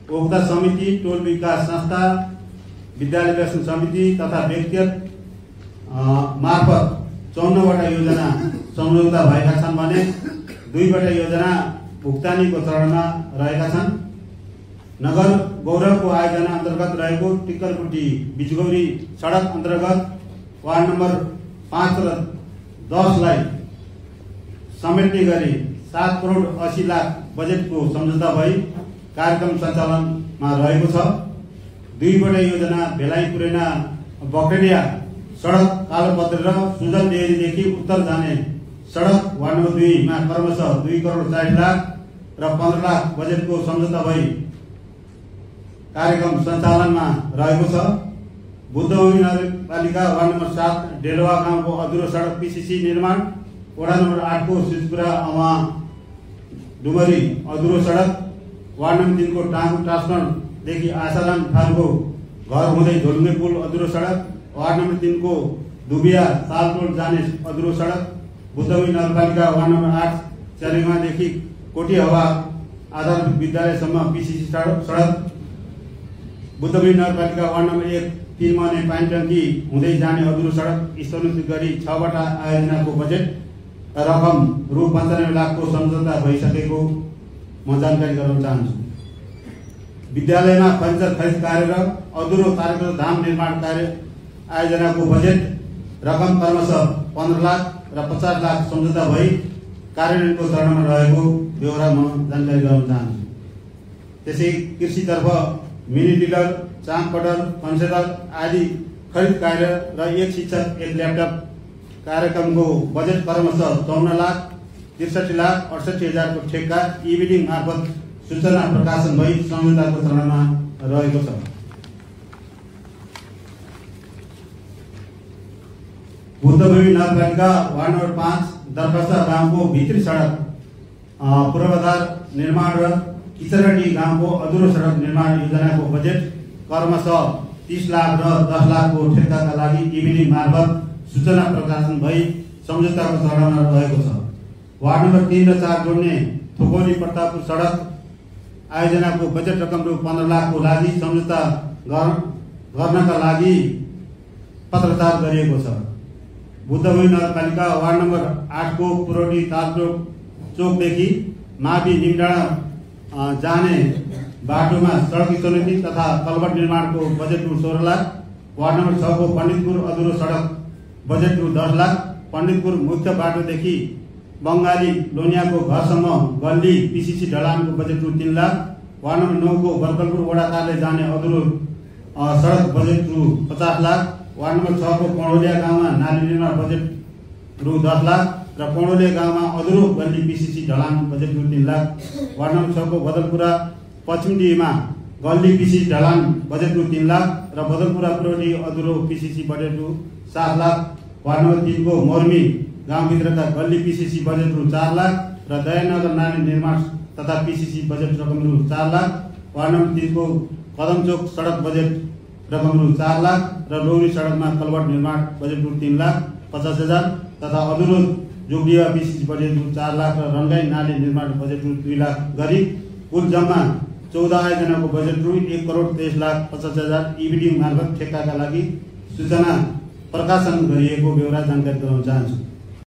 उक्त समिति टोल विकास संस्था, विद्यालय विकास समिति तथा व्यक्तिगत मार्फत 54 वटा योजना सम्झौता भएका छन् भने 2 वटा योजना भुक्तानीको चरणमा रहेका छन्। नगर गौरवको आयोजना अन्तर्गत रहेको टिक्करकुटी बिचगौरी सडक अन्तर्गत वार्ड नम्बर 5 र 10 लाई समेट्ने गरी 7 करोड 80 लाख बजेटको सम्झौता भई कार्यक्रम सञ्चालनमा रहेको छ। 2 वटा योजना भेलाई पुरेना बकरेलिया सडक कालोपत्र र सुजन डेरीदेखि उत्तर जाने सडक वार्ड नम्बर 2 मा क्रमशः 2 करोड 40 लाख र 15 लाख बजेटको सम्झौता भई कार्यक्रम सञ्चालनमा रहेको छ। बुद्धभूमि नगरपालिका वार्ड नम्बर 7 डेलवा गाउँको अधुरो सडक पीसीसी निर्माण, वडा नम्बर 8 को सिजपुरा अमा डुमरी अधुरो सडक, वार्ड नम्बर 3 को टाङ्गु ट्रान्सफर्मदेखि आशाराम थालको घर हुँदै झोलुङ्गे पुल अधुरो सडक, वार्ड नम्बर 3 को दुबिया सालटोल जाने अधुरो सडक, बुद्धभूमि नगरपालिका वार्ड नम्बर 8 च्यालिङादेखि कोटी हवा आधारभूत विद्यालयसम्म पीसीसी सडक, बुद्धभूमि नगरपालिका वार्ड नम्बर 1 3 मने पानी टंकी हुँदै जाने अधुरो सडक स्तरोन्नति गरी 6 वटा आयोजनाको बजेट रकम रु 95 लाखको सम्झौता भइसकेको म जानकारी गराउन चाहन्छु। विद्यालयमा फर्निचर खरिद कार्य र अधुरो कार्यक्रम धाम निर्माण कार्य आयोजनाको बजेट रकम क्रमशः 15 लाख र 50 लाख सम्झौता भई कार्यान्वयनको चरणमा रहेको ब्यौरा म जानकारी गराउन चाहन्छु। त्यसै कृषितर्फ मिनी टिलर, चाम कटर, कन्सेलर आदि खरिद कार्य र 1 शिक्षक 1 ल्यापटप कार्यक्रमको बजेट क्रमशः 54 लाख, 63 लाख 68 हजार को ठेक्का इभिनिङ मार्फत सूचना प्रकाशन भई सम्झौताको चरणमा रहेको छ। बुद्धभूमि नगरपालिका वार्ड नम्बर 5 दरखसा गाउँको भित्री सडक पूर्वाधार निर्माण र किचरडी गाउँको अधुरो सडक निर्माण योजनाको बजेट क्रमशः 30 लाख र 10 लाखको ठेक्काका लागि इभिनिङ मार्फत सूचना प्रकाशन भई सम्झौताको चरणमा रहेको छ। वार्ड नम्बर 3 र 4 जोड्ने थोकोली प्रतापपुर सडक आयोजनाको बजेट रकम रु 15 लाखको लागि सम्झौता गर्नका लागि पत्रचार गरिएको छ। बुद्धभूमि नगरपालिका वार्ड नम्बर 8 को पुरोडी तालचोक चोकदेखि मावि निमडाँडा जाने बाटोमा सडक स्तरोन्नति तथा कलभट निर्माणको बजेट रु 16 लाख, वार्ड नम्बर 6 को पण्डितपुर अधुरो सडक बजेट रु 10 लाख, पण्डितपुर मुख्य बाटोदेखि बंगाली लोनियाको घरसम्म गल्ली पीसीसी ढलानको बजेट रु 3 लाख, वार्ड नम्बर 9 को बरकलपुर वडा कार्यालय जाने अधुरो सडक बजेट रु 50 लाख, वार्ड नम्बर 6 को पौडोलिया गाउँमा नाली निर्माण बजेट रु 10 लाख र पौडोलिया गाउँमा अधुरो गल्ली पीसीसी ढलान बजेट रु 3 लाख, वार्ड नम्बर 6 को बदलपुरा पश्चिमडीमा गल्ली पीसीसी ढलान बजेट रु 3 लाख र बदलपुरा पुरोडी अधुरो पीसीसी बजेट रु 7 लाख, वार्ड नम्बर 3 को मोर्मी गाउँभित्रका गल्ली पीसीसी बजेट रु 4 लाख र दयानगर नाली निर्माण तथा पीसीसी बजेट रकम रु 4 लाख, वार्ड नम्बर 3 को कदमचोक सडक बजेट रकम रु 4 लाख र लोरी सडकमा कलभट निर्माण बजेट रु 3 लाख 50 हजार तथा अधुरो जोगडिया पीसीसी बजेट रु 4 लाख र रंगाई नाली निर्माण बजेट रु 2 लाख गरी कुल जम्मा 14 आयोजनाको बजेट रु 1 करोड 23 लाख 50 हजार इभिडी मार्फत ठेक्काका लागि सूचना प्रकाशन गरिएको ब्यौरा जानकारी गराउन चाहन्छु।